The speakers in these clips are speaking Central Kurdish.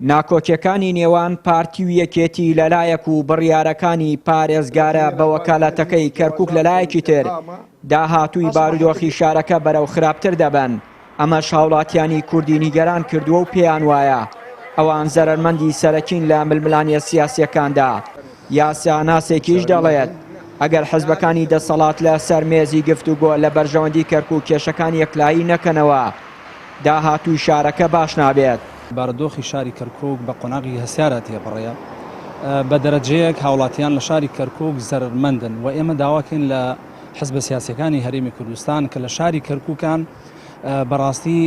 ناکۆکیەکانی نێوان پارتی و یەکێتی لەلایەک و بڕیارەکانی پارێزگارە بە وەکالەتەکەی کەرکووک لەلایەکی تر داهاتووی بارودۆخی شارەکە بەرەو خراپتر دەبن. ئەمەش هاوڵاتیانی کوردی نیگەران کردووە و پێیان وایە ئەوان زەرمەندی سەرەکین لە ململانیە سیاسیەکاندا. یاساناسێکیش دەڵێت ئەگەر حزبەکانی دەسەڵات لە سەرمێزی گفتوگۆ لە بەرژەوەندی کەرکووک کێشەکان یەکلایی نەکەنەوە داهاتووی شارەکە باش نابێت. بارودۆخی شاری کەرکووک بە قۆناغی هەسیارە تێپەڕەیە بە دەرەجەیەک هاوڵاتیان لە شاری کەرکووک زەرمەندن و ئێمە داواکەین لە حزبە سیاسیەکانی هەرێمی کوردستان کە لە شاری کەرکووکان بەڕاستی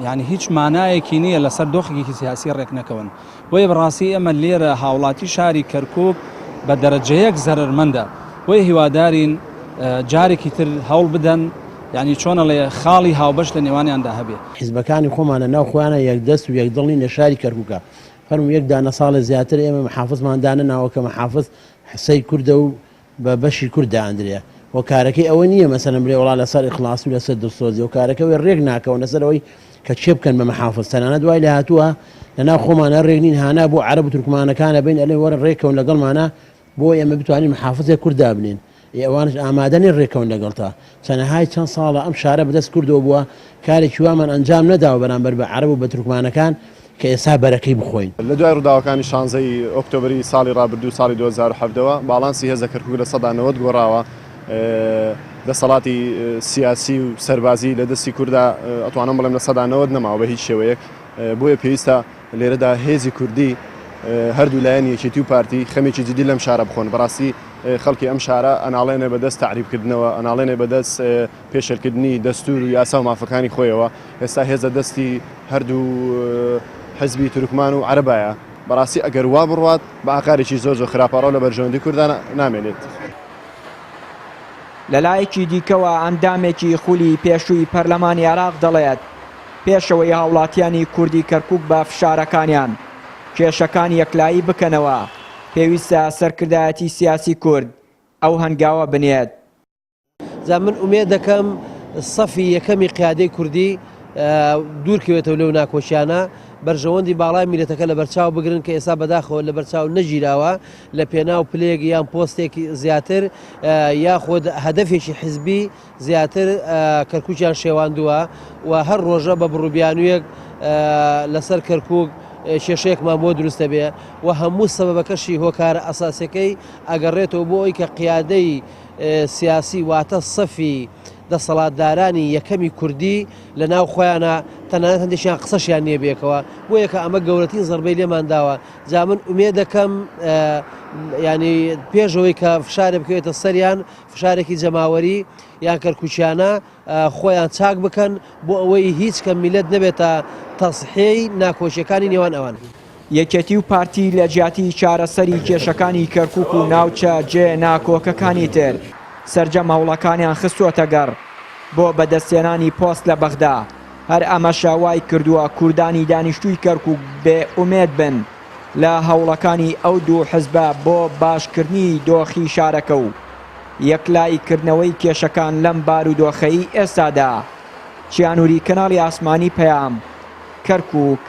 یعنی هیچ مانایەکی نییە لەسەر دۆخێکی سیاسی ڕێک نەکەون. بۆیە بەڕاستی ئەمە لێرە هاوڵاتی شاری کەرکووک بە دەرەجەیەک زەرمەندە. بۆیە هیوادارین جارێکی تر هەوڵ بدەن یعنی چۆنە لێ خاڵی هاوبەش لە نێوانیاندا هەبێت. حیزبەکانی خۆمانە ناو خۆیانە یەکدەست و یەکدڵنی لە شاری کەرکووکە. فەرموو یەک دانە ساڵە زیاتر ئێمە محافزماندانە ناوەکە محافز حسەی کوردە و بە بەشی کووردا ئەندرێ. و کارەکەی ئەوە نییە مەسەلەن بڵێ وڵا لەسەر ئیخلاس و لەسەر دڵسۆزی و کارەکەی ڕێک ناکەون لەسەرەوەی کە چێ بکەن بە محافز. تەنانەت دوای لە هاتووە لەناو خۆمانە ڕێک نین هانا بۆ عەرەب و تورکمانەکانە بین ئەلێ وەرە ڕێکەون لەگەڵمانە بۆ ئێمە بتوانین محافزێک کووردا بنین. ئەوانش ئامادەنی ڕێکەون لەگەڵتا. چەنەهای چەند ساڵە ئەم شارە بەدەست کردەوە بووە کارێکی وامان ئەنجام نەداوە بەرامبەر بە عەرەب و بە تورکمانەکان کە ئێستا بەرەکەی بخۆین. لە دوای ڕووداوەکانی 16 ئۆکتۆبری ساڵی ڕابردوو ساڵی 2017ەوە باڵانسی هێزە کەرکووک لە 90 گۆڕاوە. دەسەڵاتی سیاسی و سەربازی لە دەستی کووردا ئەتوانم بڵێم لە 90 نەماوە بە هیچ شێوەیەک. بۆیە پێویستە لێرەدا هێزی کوردی هەردوو لایەن یەکێتی و پارتی خەمێکی جدی لەم شارە بخۆن. بەڕاستی خەڵکی ئەم شارە ئەناڵێنێ بەدەست تعریبکردنەوە، ئەناڵێنێ بەدەست پێشەرکردنی دەستور و یاسا و مافەکانی خۆیەوە. ئێستا هێزە دەستی هەردوو حزبی تورکمان و عەرەبایە. بەڕاستی ئەگەر وا بڕوات بە ئاکارێکی زۆر خراپەڕەو لە بەرژەوەندی کوردان نامێنێت. لەلایەکی دیکەوە ئەندامێکی خولی پێشووی پەرلەمانی عێراق دەڵێت پێشەوەی هاوڵاتیانی کوردی کەرکووک بە فشارەکانیان کێشەکان یەکلایی بکەنەوە پێویستە سەرکردایەتی سیاسی کورد ئەو هەنگاوە بنێت. من ئومێد دەکەم سەفی یەکەمی قیادەی کوردی دوورکەوێتەوە لەو ناکۆچیانە بەرژەوەندی باڵای میلەتەکە لە بەرچاو بگرن کە ئێستا بەداخەوە لە بەرچاو نەگیراوە لە پێناو پلەیەک یان پۆستێکی زیاتر یاخود هەدەفێکی حزبی زیاتر کەرکووکیان شێواندووە و هەر ڕۆژە بە بڕووبیانویەک لەسەر کەرکووک کێشەیەکمان بۆ دروستە بێ و هەموو سەبەبەکەشی هۆکارە ئەساسەکەی ئەگەڕێتەوە بۆ ئەوی کە قیادەی سیاسی واتە سەفی دەسەڵاتدارانی یەکەمی کوردی لە ناو خۆیانە تەنانەت هەندێکیان قسەشیان نییە بێکەوە بۆ یەکە ئەمە گەورەترین زەربەی لێمان داوە. جا من ئومێد دەکەم ینی پێشەوەی کە فشارێ بکەوێتە سەریان فشارێکی جەماوەری یان کەرکووچیانە خۆیان چاک بکەن بۆ ئەوەی هیچ کە میلەت نەبێتە تەسحێی ناکۆچیەکانی نێوان ئەوان. یەکێتی و پارتی لە جیاتی چارەسەری کێشەکانی کەرکووک و ناوچە جێ ناکۆکەکانی تر سەرجەم هەوڵەکانیان خستووەتە گەڕ بۆ بەدەستێنانی پۆست لە بەغدا. هەر ئەمە شاوای کردووە کوردانی دانیشتووی کەرکووک بێ ئومێد بن لە هەوڵەکانی ئەو دوو حزبە بۆ باشکردنی دۆخی شارەکە و یەکلاییکردنەوەی کێشەکان لەم بارودۆخەیی ئێستادا. چیانووری کەناڵی ئاسمانی پەیام، کەرکووک.